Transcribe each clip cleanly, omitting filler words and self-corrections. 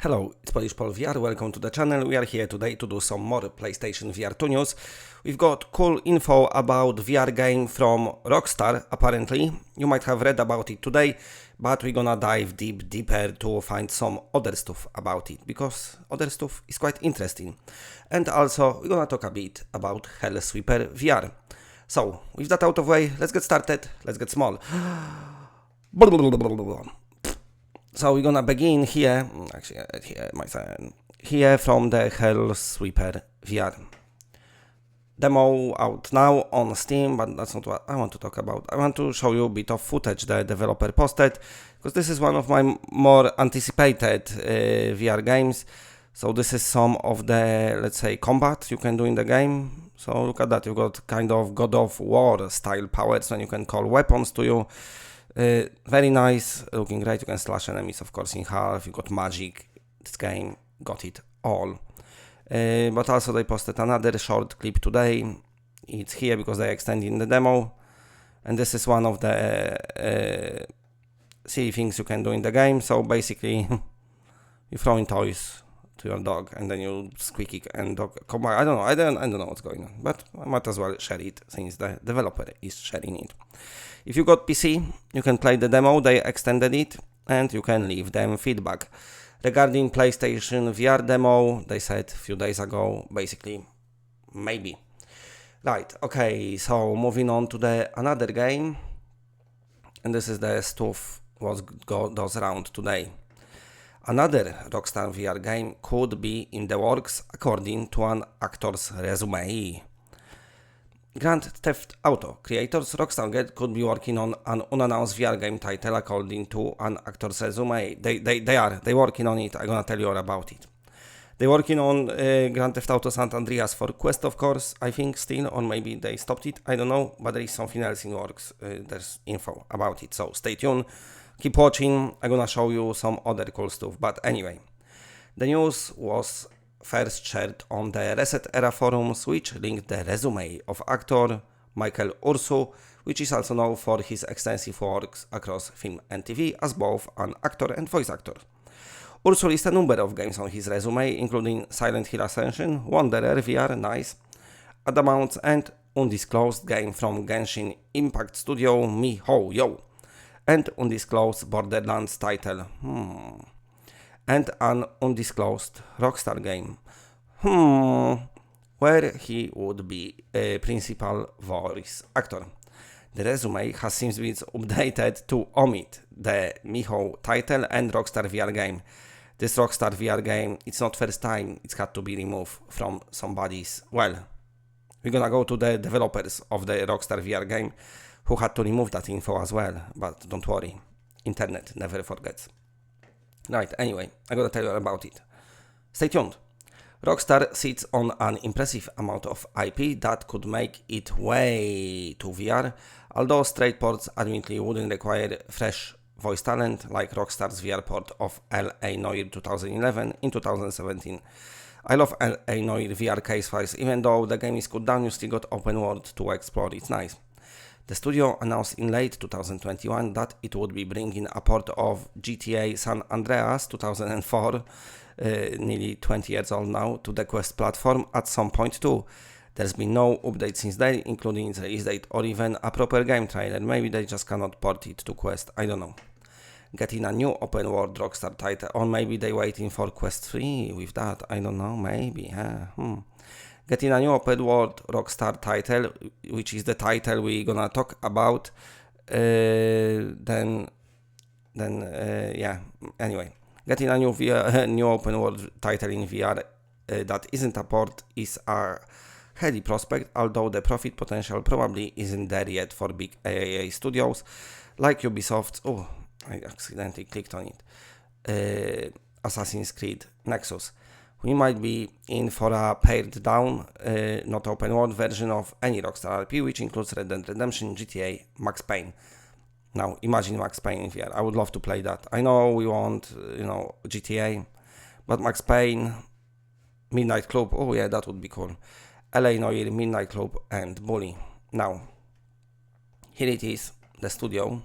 Hello, it's Polish Paul VR, welcome to the channel. We are here today to do some more PlayStation VR2 news. We've got cool info about VR game from Rockstar, apparently. You might have read about it today, but we're gonna dive deeper to find some other stuff about it, because other stuff is quite interesting. And also, we're gonna talk a bit about Hellsweeper VR. So, with that out of the way, let's get started, let's get small. So we're gonna begin here, here from the Hellsweeper VR. Demo out now on Steam, but that's not what I want to talk about. I want to show you a bit of footage the developer posted, because this is one of my more anticipated VR games. So this is some of the, let's say, combat you can do in the game. So look at that, you've got kind of God of War style powers when you can call weapons to you. Very nice, looking great. You can slash enemies, of course, in half. You got magic. This game got it all. But also they posted another short clip today. It's here because they extended the demo, and this is one of the silly things you can do in the game. So basically, you throw in toys to your dog, and then you squeak it and dog come by. I don't know what's going on, but I might as well share it since the developer is sharing it. If you got PC, you can play the demo, they extended it, and you can leave them feedback. Regarding PlayStation VR demo, they said a few days ago, basically, maybe. Right, okay, so moving on to the another game, and this is the stuff what goes around today. Another Rockstar VR game could be in the works according to an actor's resume. Grand Theft Auto creators Rockstar could be working on an unannounced VR game title according to an actor's resume. They working on it. I'm gonna tell you all about it. They're working on Grand Theft Auto San Andreas for Quest, of course, I think still, or maybe they stopped it, I don't know, but there is something else in works. There's info about it, so stay tuned, keep watching. I'm gonna show you some other cool stuff, but anyway, the news was first shared on the Reset Era forums, which linked the resume of actor Michael Ursu, which is also known for his extensive works across film and TV as both an actor and voice actor. Ursu lists a number of games on his resume, including Silent Hill Ascension, Wanderer VR, nice, Adamant, and undisclosed game from Genshin Impact Studio, MiHoYo, and undisclosed Borderlands title, and an undisclosed Rockstar game, where he would be a principal voice actor. The resume has since been updated to omit the Miho title and Rockstar VR game. This Rockstar VR game, it's not first time it's had to be removed from somebody's, well, we're gonna go to the developers of the Rockstar VR game who had to remove that info as well, but don't worry, internet never forgets. Right, anyway, I'm gonna tell you about it. Stay tuned. Rockstar sits on an impressive amount of IP that could make it way to VR, although straight ports admittedly wouldn't require fresh voice talent like Rockstar's VR port of L.A. Noire 2011 in 2017. I love L.A. Noire VR case files, even though the game is cut down, you still got open world to explore, it's nice. The studio announced in late 2021 that it would be bringing a port of GTA San Andreas 2004, nearly 20 years old now, to the Quest platform at some point too. There's been no update since then, including its release date or even a proper game trailer. Maybe they just cannot port it to Quest, I don't know. Getting a new open world Rockstar title, or maybe they waiting for Quest 3 with that, I don't know, maybe, Getting a new open world Rockstar title, which is the title we're gonna talk about, anyway. Getting a new open world title in VR that isn't a port is a heady prospect, although the profit potential probably isn't there yet for big AAA studios like Ubisoft's, I accidentally clicked on it, Assassin's Creed Nexus. We might be in for a pared down, not open world version of any Rockstar RP, which includes Red Dead Redemption, GTA, Max Payne. Now, imagine Max Payne in VR. I would love to play that. I know we want, GTA, but Max Payne, Midnight Club, oh yeah, that would be cool. L.A. Noire, Midnight Club, and Bully. Now, here it is, the studio,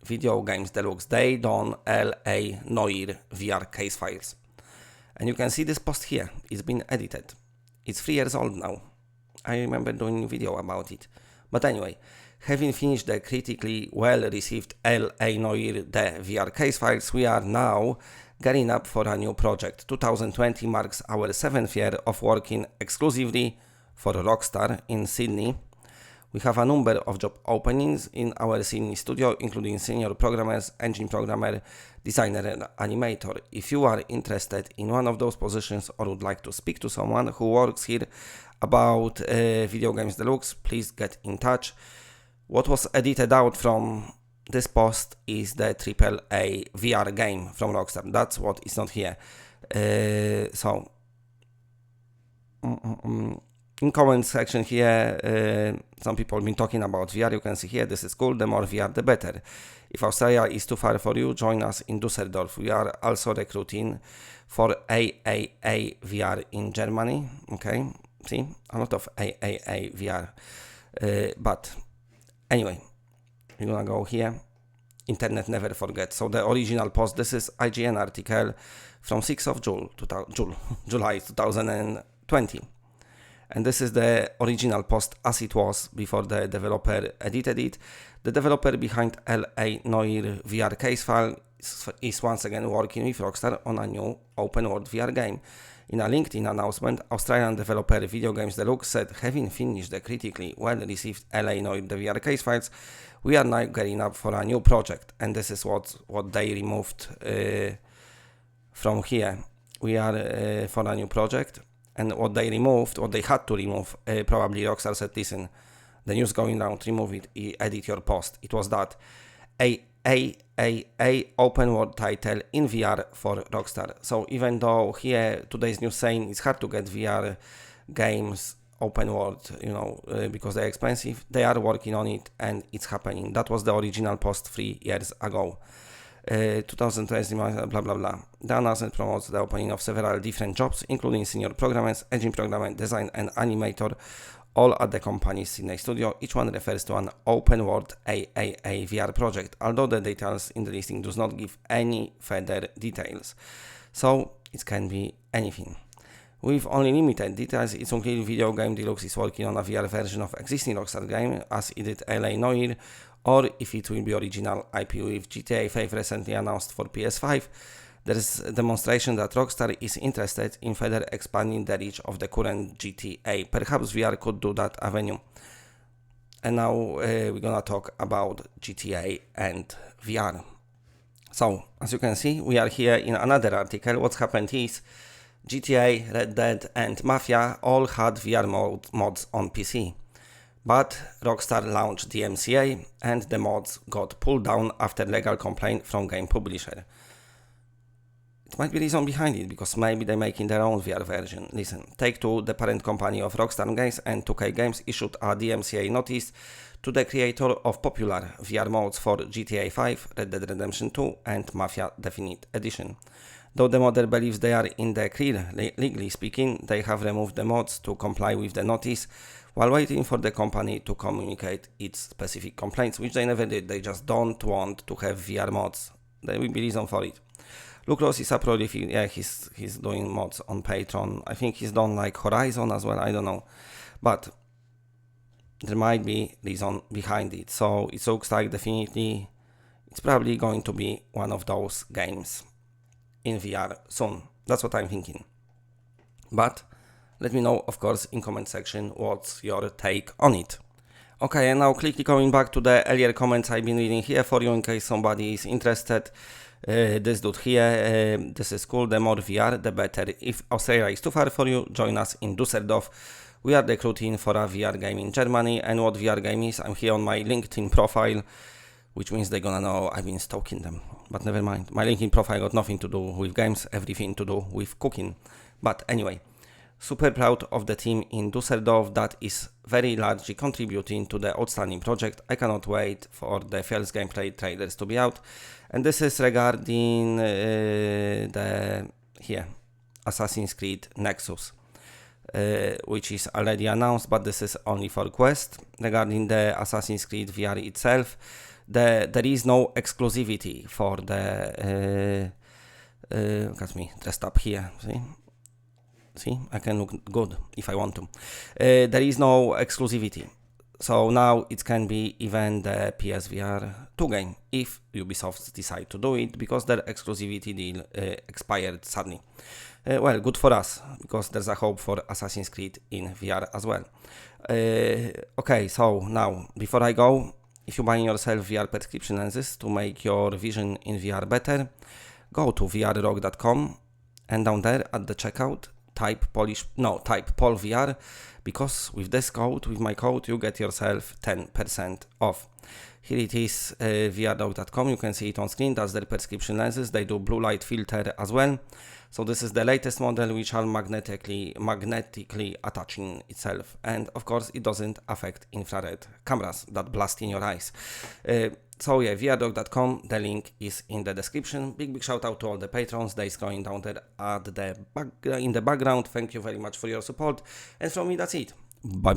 Video Games Deluxe Day Dawn LA Noir VR case files. And you can see this post here. It's been edited. It's 3 years old now. I remember doing a video about it. But anyway, having finished the critically well-received LA Noir the VR case files, we are now gearing up for a new project. 2020 marks our 7th year of working exclusively for Rockstar in Sydney. We have a number of job openings in our Sydney studio, including senior programmers, engine programmer, designer and animator. If you are interested in one of those positions or would like to speak to someone who works here about Video Games Deluxe, please get in touch. What was edited out from this post is the AAA VR game from Rockstar. That's what is not here. In comment section here, some people have been talking about VR. You can see here, this is cool. The more VR, the better. If Australia is too far for you, join us in Düsseldorf. We are also recruiting for AAA VR in Germany. Okay, see, a lot of AAA VR. But anyway, we're gonna go here. Internet never forgets. So the original post, this is IGN article from 6th of July 2020. And this is the original post as it was before the developer edited it. The developer behind LA Noir VR case file is once again working with Rockstar on a new open world VR game. In a LinkedIn announcement, Australian developer Video Games Deluxe said, having finished the critically well-received LA Noir the VR case files, we are now gearing up for a new project. And this is what they removed from here. We are for a new project. And what they removed, what they had to remove, probably Rockstar said, listen, the news going around, remove it, edit your post. It was that a open world title in VR for Rockstar. So even though here today's news saying it's hard to get VR games open world, because they're expensive, they are working on it and it's happening. That was the original post 3 years ago. 2020, blah blah blah. The announcement promotes the opening of several different jobs, including senior programmers, engine programmer, design and animator, all at the company's Sydney studio. Each one refers to an open world AAA VR project, although the details in the listing does not give any further details. So it can be anything. With only limited details, it's unclear Video Game Deluxe is working on a VR version of existing Rockstar game, as it did LA Noir, or if it will be original IP with GTA 5 recently announced for PS5. There is a demonstration that Rockstar is interested in further expanding the reach of the current GTA. Perhaps VR could do that avenue. And now we're gonna talk about GTA and VR. So, as you can see, we are here in another article. What's happened is GTA, Red Dead and Mafia all had VR mods on PC. But Rockstar launched the MCA and the mods got pulled down after legal complaint from game publisher. It might be reason behind it, because maybe they're making their own VR version. Listen, Take-Two, the parent company of Rockstar Games and 2K Games, issued a DMCA notice to the creator of popular VR modes for GTA 5, Red Dead Redemption 2 and Mafia Definite Edition. Though the modder believes they are in the clear, legally speaking, they have removed the mods to comply with the notice while waiting for the company to communicate its specific complaints, which they never did. They just don't want to have VR mods. There will be reason for it. Lucros is a prolific, yeah, he's doing mods on Patreon. I think he's done like Horizon as well, I don't know. But there might be reason behind it. So it looks like definitely it's probably going to be one of those games in VR soon. That's what I'm thinking. But let me know, of course, in comment section what's your take on it. Okay, and now quickly going back to the earlier comments I've been reading here for you in case somebody is interested. This dude here, this is cool, the more VR, the better. If Australia is too far for you, join us in Düsseldorf. We are recruiting for a VR game in Germany, and what VR game is, I'm here on my LinkedIn profile, which means they're gonna know I've been stalking them. But never mind, my LinkedIn profile got nothing to do with games, everything to do with cooking. But anyway, super proud of the team in Düsseldorf that is very largely contributing to the outstanding project. I cannot wait for the first gameplay trailers to be out. And this is regarding the Assassin's Creed Nexus, which is already announced, but this is only for Quest. Regarding the Assassin's Creed VR itself, there is no exclusivity for the look at me dressed up here, see, I can look good if I want to. There is no exclusivity, so now it can be even the PSVR 2 game if Ubisoft decide to do it, because their exclusivity deal expired suddenly. Well, good for us, because there's a hope for Assassin's Creed in VR as well. Okay, so now, before I go, if you're buying yourself VR prescription lenses to make your vision in VR better, go to vrrock.com, and down there at the checkout, type PolVR, because with this code, with my code, you get yourself 10% off. Here it is, vrrock.com, you can see it on screen. That's their prescription lenses. They do blue light filter as well. So this is the latest model, which are magnetically attaching itself, and of course it doesn't affect infrared cameras that blast in your eyes. So yeah, vrrock.com, the link is in the description. Big shout out to all the patrons. They're going down there in the background. Thank you very much for your support, and from me that's it. Bye.